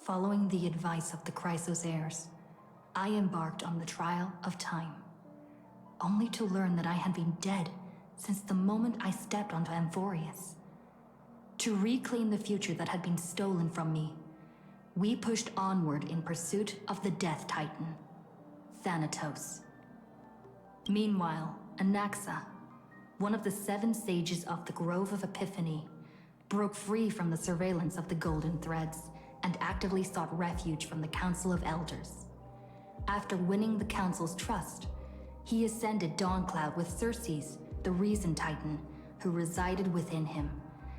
Following the advice of the Chrysos heirs, I embarked on the trial of time, only to learn that I had been dead since the moment I stepped onto Amphoreus. To reclaim the future that had been stolen from me, we pushed onward in pursuit of the Death Titan, Thanatos. Meanwhile, Anaxa, one of the 7 sages of the Grove of Epiphany, broke free from the surveillance of the Golden Threads and actively sought refuge from the Council of Elders. After winning the Council's trust, he ascended Dawncloud with Circes, the Reason Titan, who resided within him,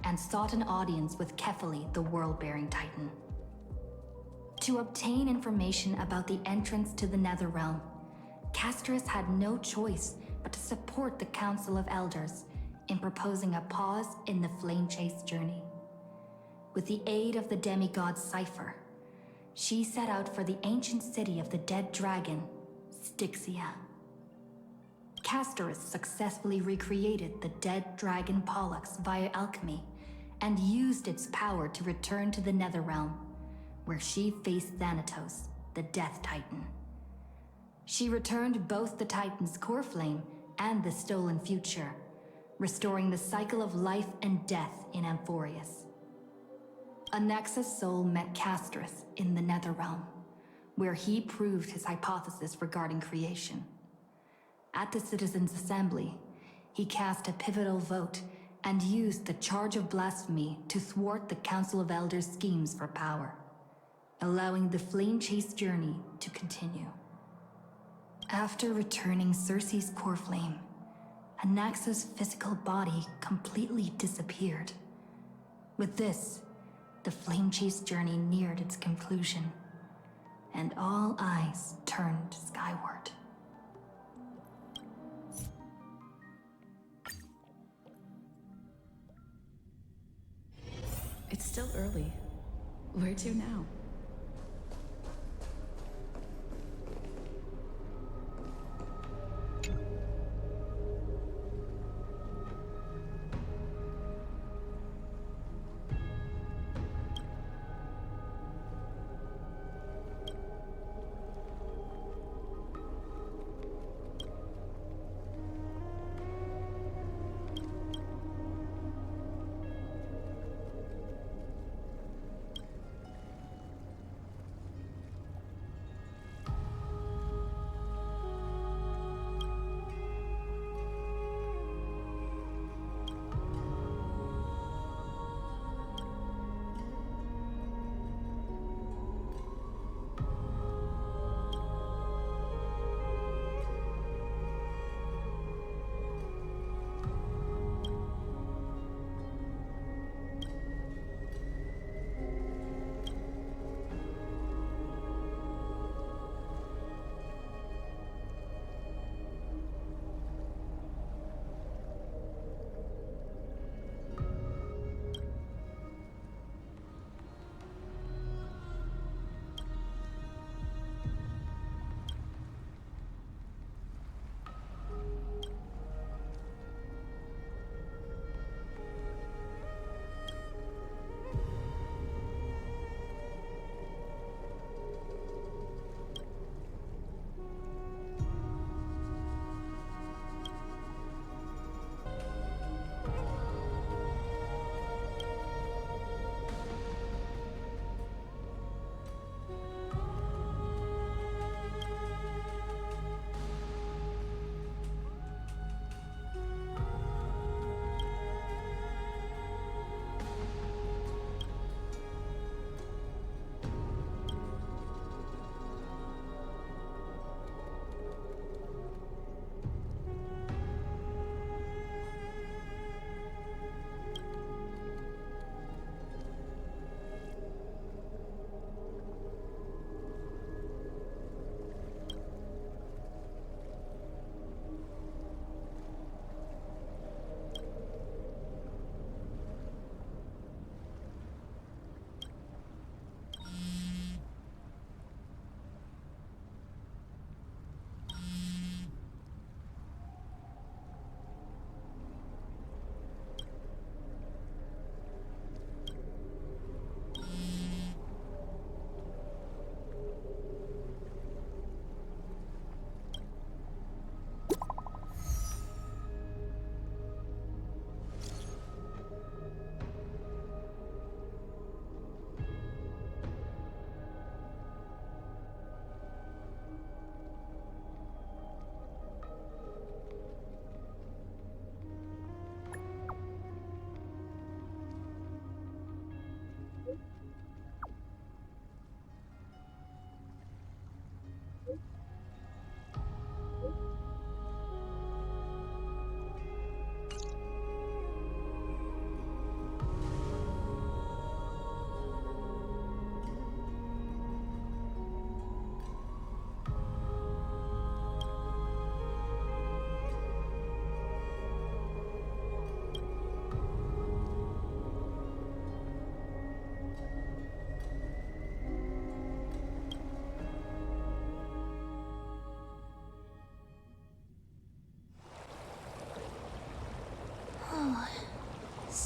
and sought an audience with Kephali, the World-Bearing Titan. To obtain information about the entrance to the Netherrealm, Castorus had no choice but to support the Council of Elders in proposing a pause in the flame chase journey. With the aid of the demigod Cypher, she set out for the ancient city of the dead dragon, Styxia. Castorus successfully recreated the dead dragon Pollux via alchemy and used its power to return to the Netherrealm, where she faced Thanatos, the Death Titan. She returned both the Titan's core flame and the stolen future, restoring the cycle of life and death in Amphoreus. Anaxa's soul met Castorus in the Netherrealm, where he proved his hypothesis regarding creation. At the Citizens' Assembly, he cast a pivotal vote and used the charge of blasphemy to thwart the Council of Elders' schemes for power, allowing the flame chase journey to continue. After returning Circe's core flame, Anaxa's physical body completely disappeared. With this, the flame chase journey neared its conclusion, and all eyes turned skyward. It's still early. Where to now?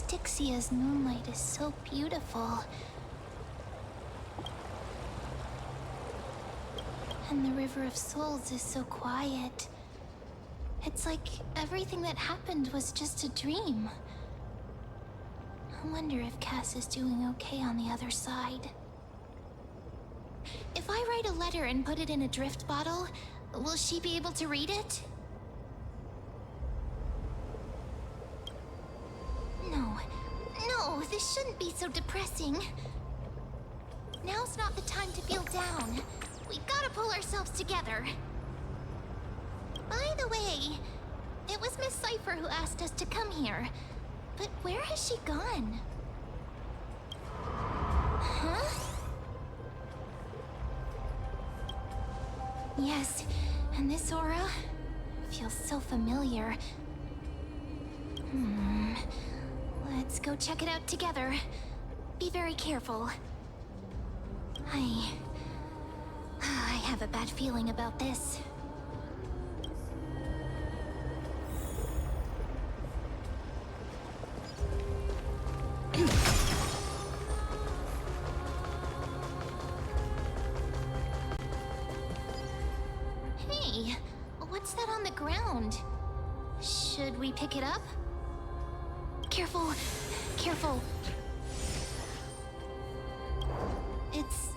Dixia's moonlight is so beautiful. And the River of Souls is so quiet. It's like everything that happened was just a dream. I wonder if Cass is doing okay on the other side. If I write a letter and put it in a drift bottle, will she be able to read it? No, this shouldn't be so depressing. Now's not the time to feel down. We gotta pull ourselves together. By the way, it was Miss Cypher who asked us to come here. But where has she gone? Huh? Yes, and this aura feels so familiar. Let's go check it out together. Be very careful. I have a bad feeling about this. Hey, what's that on the ground? Should we pick it up? Careful, careful. It's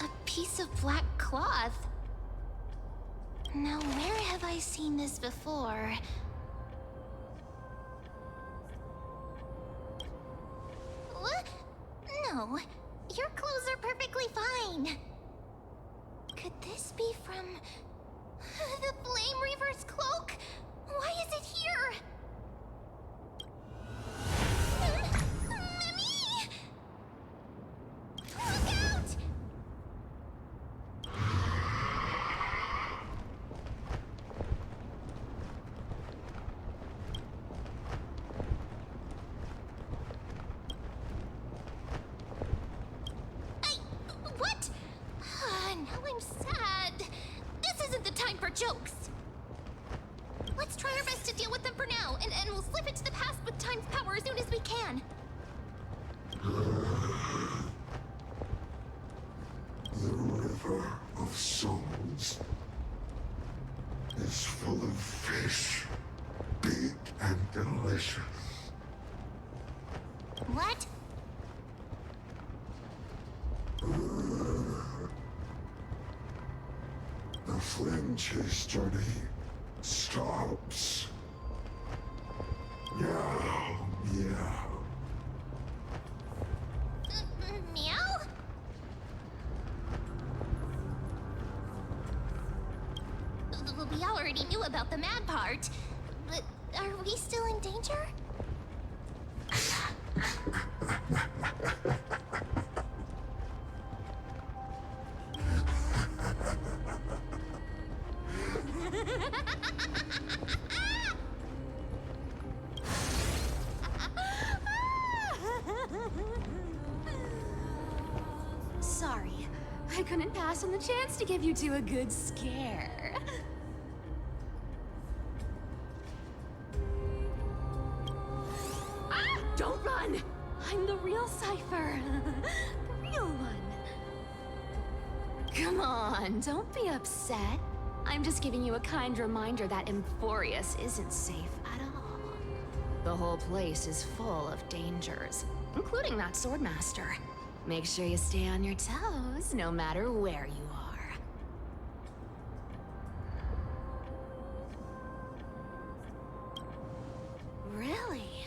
a piece of black cloth. Now, where have I seen this before? What? No, your clothes are perfectly fine. Could this be from the Flame Reaver's cloak? Why is it here? Mimi! Look out! What? Now I'm sad. This isn't the time for jokes. Let's try our best to deal with them for now, and we'll slip into the past with time's power as soon as we can. The River of Souls is full of fish, big and delicious. What? The flame chase journey stops. Meow, meow. Meow? We already knew about the mad part, but are we still in danger? Sorry, I couldn't pass on the chance to give you two a good scare. Ah! Don't run! I'm the real Cypher. The real one. Come on, don't be upset. I'm just giving you a kind reminder that amphoreus isn't safe at all. The whole place is full of dangers, including that swordmaster. Make sure you stay on your toes, no matter where you are. Really?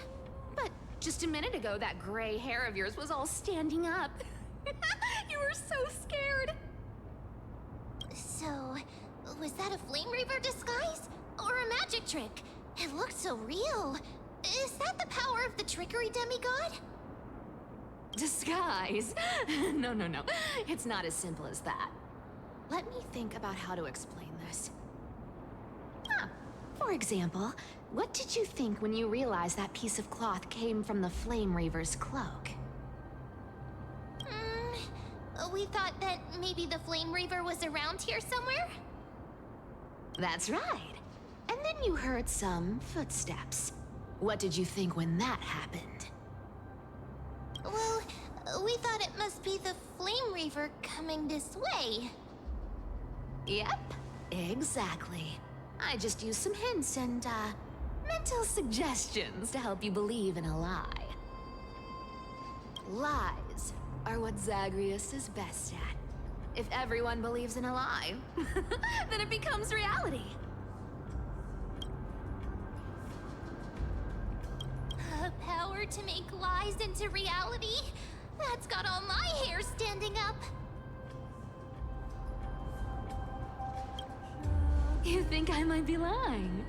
But just a minute ago, that gray hair of yours was all standing up. You were so scared. So, was that a Flame Reaver disguise? Or a magic trick? It looked so real. Is that the power of the trickery demigod? Disguise? No. It's not as simple as that. Let me think about how to explain this. For example, what did you think when you realized that piece of cloth came from the Flame Reaver's cloak? We thought that maybe the Flame Reaver was around here somewhere? That's right. And then you heard some footsteps. What did you think when that happened? We thought it must be the Flame Reaver coming this way. Yep, exactly. I just used some hints and, mental suggestions to help you believe in a lie. Lies are what Zagreus is best at. If everyone believes in a lie, then it becomes reality. A power to make lies into reality? That's got all my hair standing up. You think I might be lying?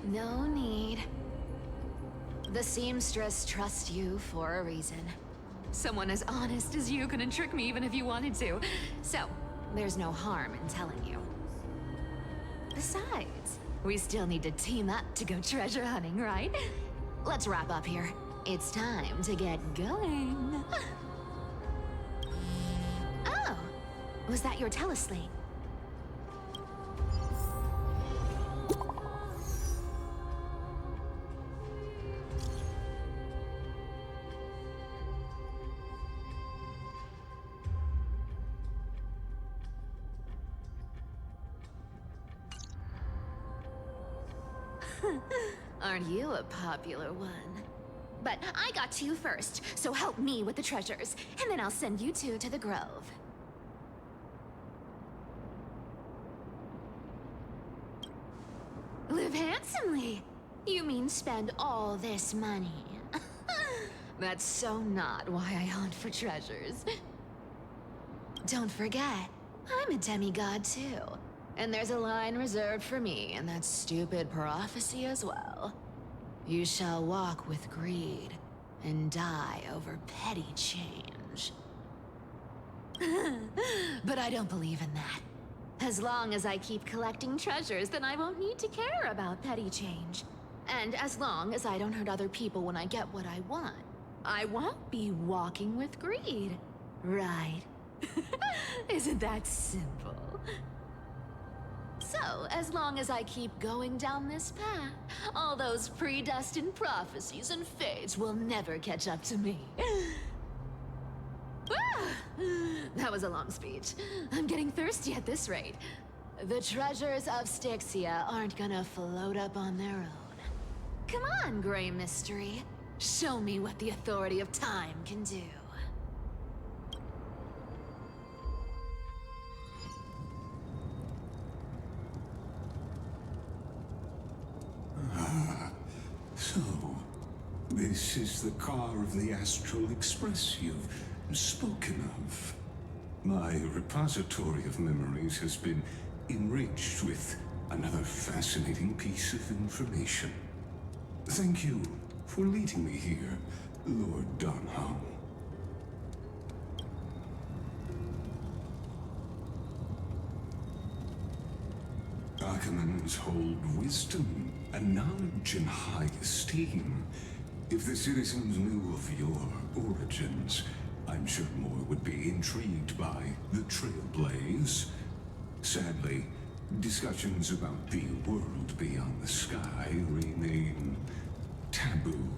No need. The seamstress trusts you for a reason. Someone as honest as you couldn't trick me even if you wanted to. So, there's no harm in telling you. Besides, we still need to team up to go treasure hunting, right? Let's wrap up here. It's time to get going. Oh, was that your teleslate? Aren't you a popular one? But I got two first, so help me with the treasures, and then I'll send you two to the grove. Live handsomely. You mean spend all this money? That's so not why I hunt for treasures. Don't forget, I'm a demigod too. And there's a line reserved for me in that stupid prophecy as well. You shall walk with greed and die over petty change. But I don't believe in that. As long as I keep collecting treasures, then I won't need to care about petty change. And as long as I don't hurt other people when I get what I want, I won't be walking with greed. Right? Isn't that simple? So, as long as I keep going down this path, all those predestined prophecies and fates will never catch up to me. That was a long speech. I'm getting thirsty at this rate. The treasures of Styxia aren't gonna float up on their own. Come on, Grey Mystery. Show me what the authority of time can do. So, this is the car of the Astral Express you've spoken of. My repository of memories has been enriched with another fascinating piece of information. Thank you for leading me here, Lord Donham. Archimans hold wisdom and knowledge in high esteem. If the citizens knew of your origins, I'm sure more would be intrigued by the Trailblaze. Sadly, discussions about the world beyond the sky remain taboo.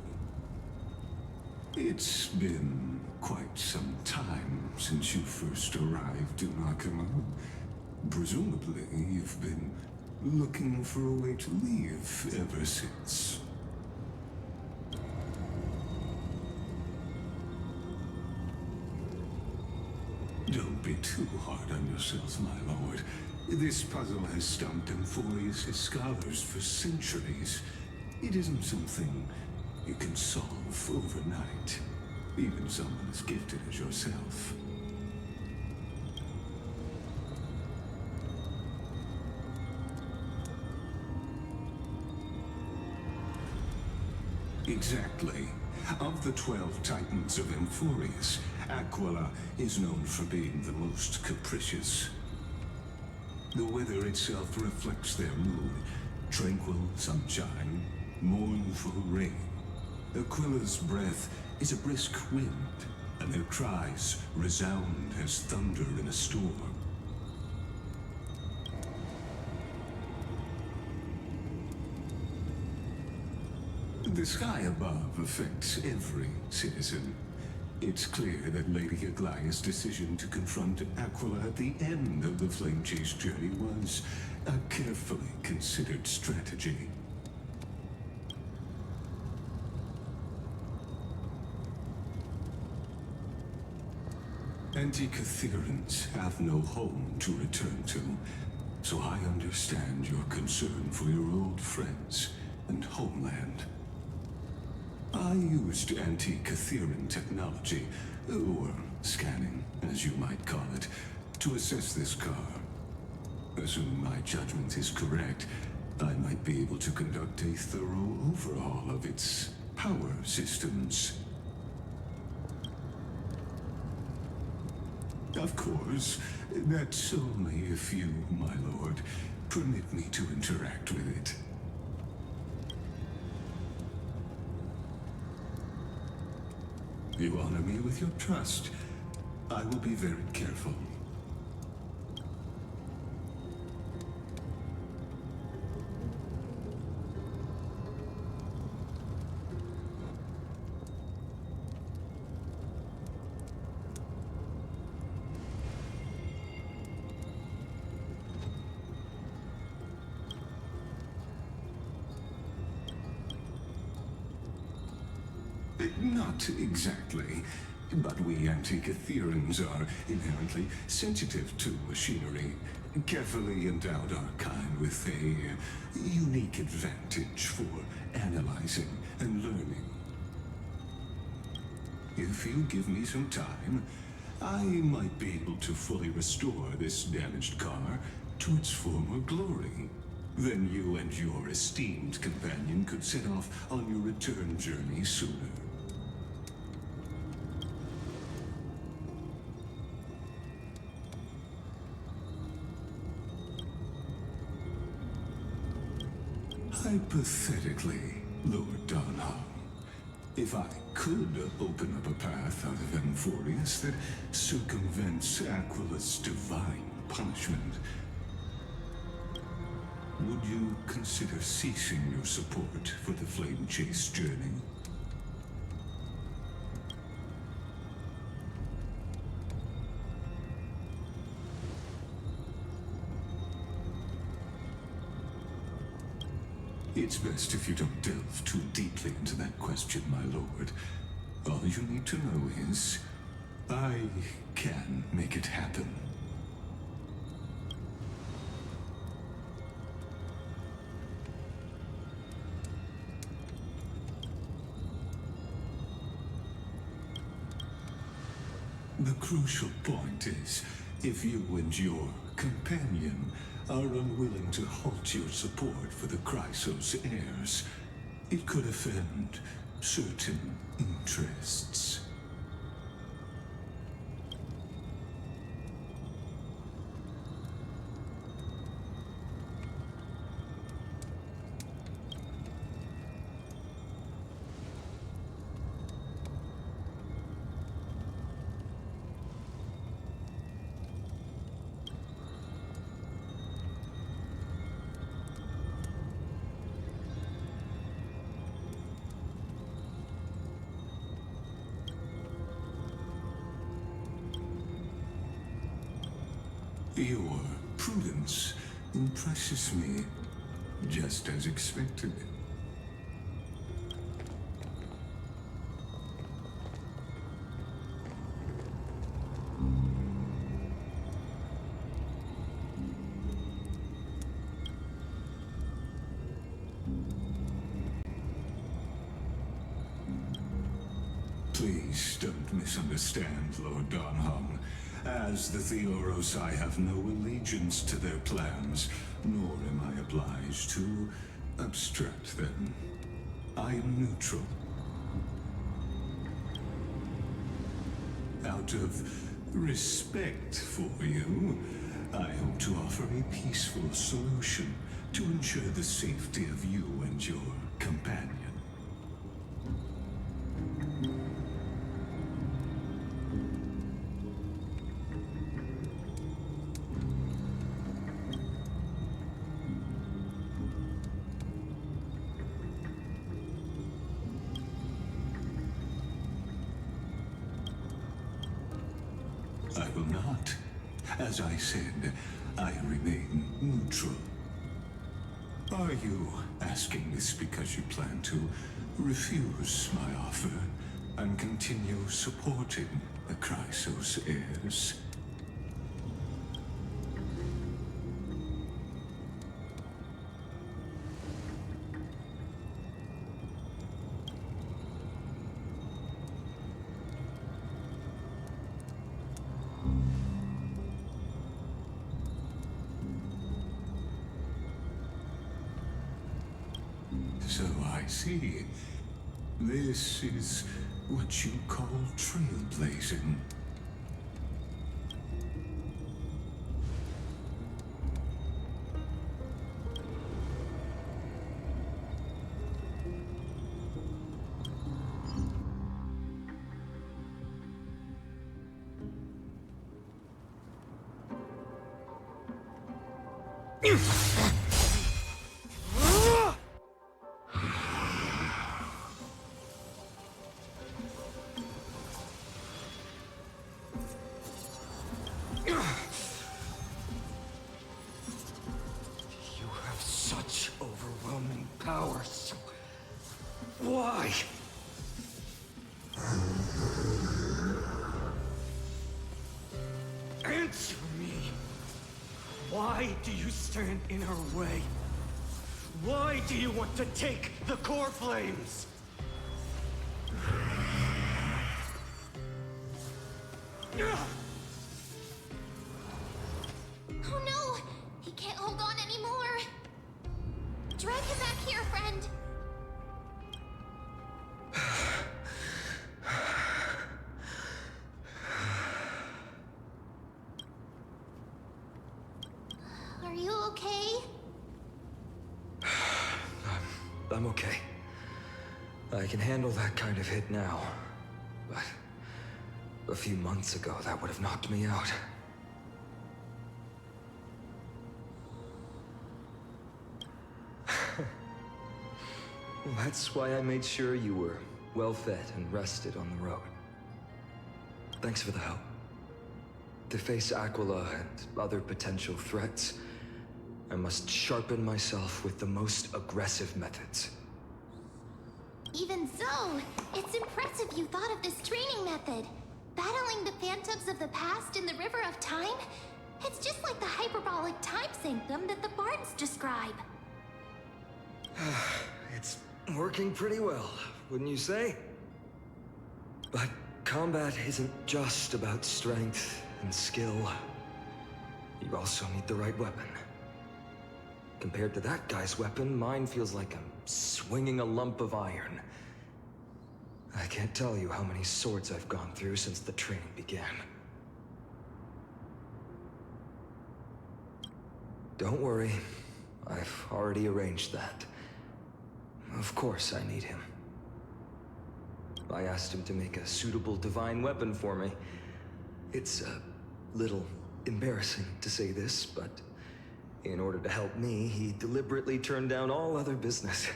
It's been quite some time since you first arrived in Akama. Presumably, you've been looking for a way to leave ever since. Don't be too hard on yourself, my lord. This puzzle has stumped amphoreus scholars for centuries. It isn't something you can solve overnight, even someone as gifted as yourself. Exactly. Of the 12 titans of amphoreus, Aquila is known for being the most capricious. The weather itself reflects their mood. Tranquil sunshine, mournful rain. Aquila's breath is a brisk wind, and their cries resound as thunder in a storm. The sky above affects every citizen. It's clear that Lady Aglaya's decision to confront Aquila at the end of the Flame Chase journey was a carefully considered strategy. Antikytherans have no home to return to, so I understand your concern for your old friends and homeland. I used Antikytheran technology, or scanning, as you might call it, to assess this car. Assuming my judgment is correct, I might be able to conduct a thorough overhaul of its power systems. Of course, that's only if you, my lord, permit me to interact with it. You honor me with your trust. I will be very careful. Not exactly, but we Antikytherans are inherently sensitive to machinery. Carefully endowed our kind with a unique advantage for analyzing and learning. If you give me some time, I might be able to fully restore this damaged car to its former glory. Then you and your esteemed companion could set off on your return journey sooner. Hypothetically, Lord Donham, if I could open up a path out of amphoreus that circumvents Aquila's divine punishment, would you consider ceasing your support for the Flame Chase journey? It's best if you don't delve too deeply into that question, my lord. All you need to know is, I can make it happen. The crucial point is, if you and your companion are unwilling to halt your support for the Chrysos heirs, it could offend certain interests. Your prudence impresses me, just as expected. Please don't misunderstand, Lord Donham. As the Theoros, I have no allegiance to their plans, nor am I obliged to obstruct them. I am neutral. Out of respect for you, I hope to offer a peaceful solution to ensure the safety of you and your companion. I will not. As I said, I remain neutral. Are you asking this because you plan to refuse my offer and continue supporting the Chrysos heirs? So I see. This is what you call trailblazing. You have such overwhelming power, so why? Answer me! Why do you stand in her way? Why do you want to take the core flames? Oh no! He can't hold on anymore! Drag him back here, friend! Are you okay? I'm okay. I can handle that kind of hit now. But a few months ago, that would have knocked me out. That's why I made sure you were well fed and rested on the road. Thanks for the help. To face Aquila and other potential threats, I must sharpen myself with the most aggressive methods. Even so, it's impressive you thought of this training method. Battling the phantoms of the past in the River of Time? It's just like the hyperbolic time sanctum that the bards describe. It's working pretty well, wouldn't you say? But combat isn't just about strength and skill. You also need the right weapon. Compared to that guy's weapon, mine feels like I'm swinging a lump of iron. I can't tell you how many swords I've gone through since the training began. Don't worry, I've already arranged that. Of course I need him. I asked him to make a suitable divine weapon for me. It's a little embarrassing to say this, but in order to help me, he deliberately turned down all other business.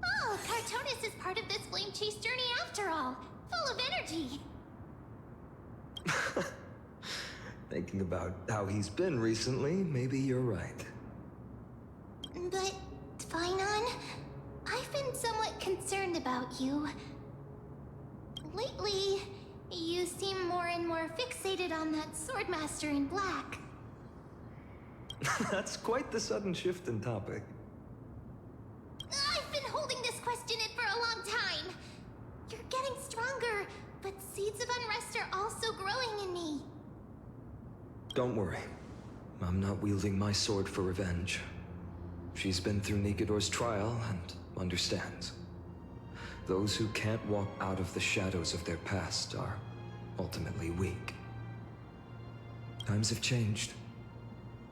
Oh, Cartonis is part of this flame chase journey after all. Full of energy. Thinking about how he's been recently, maybe you're right. But, Finon, I've been somewhat concerned about you. Lately, you seem more and more fixated on that Swordmaster in black. That's quite the sudden shift in topic. I've been holding this question in for a long time. You're getting stronger, but seeds of unrest are also growing in me. Don't worry. I'm not wielding my sword for revenge. She's been through Nikodor's trial and understands. Those who can't walk out of the shadows of their past are ultimately weak. Times have changed.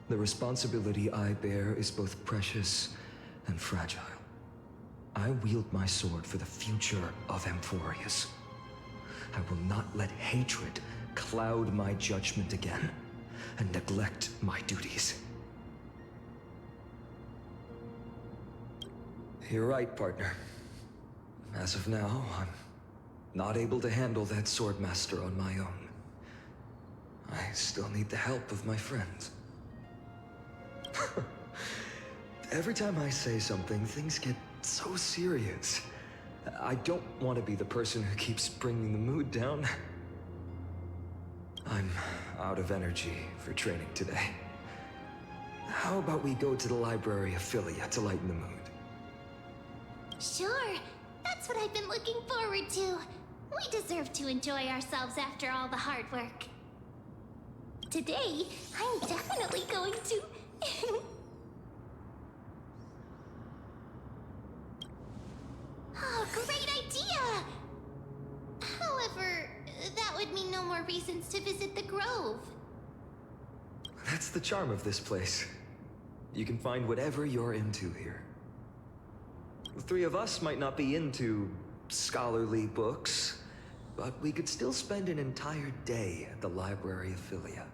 The responsibility I bear is both precious and fragile. I wield my sword for the future of Amphoreus. I will not let hatred cloud my judgment again and neglect my duties. You're right, partner. As of now, I'm not able to handle that Swordmaster on my own. I still need the help of my friends. Every time I say something, things get so serious. I don't want to be the person who keeps bringing the mood down. I'm out of energy for training today. How about we go to the library of Philia to lighten the mood? Sure, that's what I've been looking forward to. We deserve to enjoy ourselves after all the hard work. Today, I'm definitely going to... Oh, great idea! However, that would mean no more reasons to visit the Grove. That's the charm of this place. You can find whatever you're into here. The three of us might not be into scholarly books, but we could still spend an entire day at the Library of Philia.